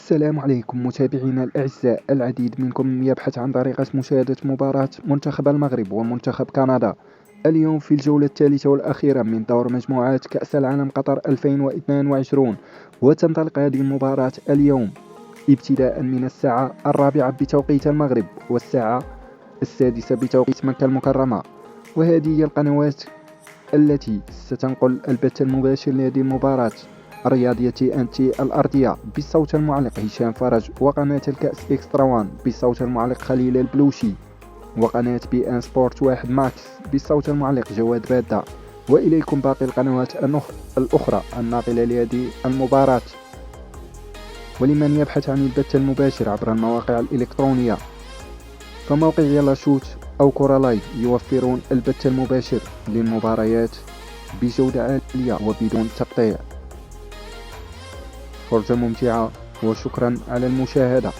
السلام عليكم متابعينا الأعزاء. العديد منكم يبحث عن طريقة مشاهدة مباراة منتخب المغرب ومنتخب كندا اليوم في الجولة الثالثة والأخيرة من دور مجموعات كأس العالم قطر 2022، وتنطلق هذه المباراة اليوم ابتداء من الساعة 4 بتوقيت المغرب والساعة 6 بتوقيت مكة المكرمة. وهذه هي القنوات التي ستنقل البث المباشر لهذه المباراة: الرياضية TNT الأرضية بالصوت المعلق هشام فرج، وقناة الكأس إكسترا 1 بالصوت المعلق خليل البلوشي، وقناة BN سبورت 1 ماكس بالصوت المعلق جواد بادة. وإليكم باقي القنوات الأخرى الناقلة لهذه المباراة. ولمن يبحث عن البث المباشر عبر المواقع الإلكترونية فموقع يلا شوت أو كورة لايف يوفرون البث المباشر للمباريات بجودة عالية وبدون تقطيع. فرجة ممتعة وشكرا على المشاهدة.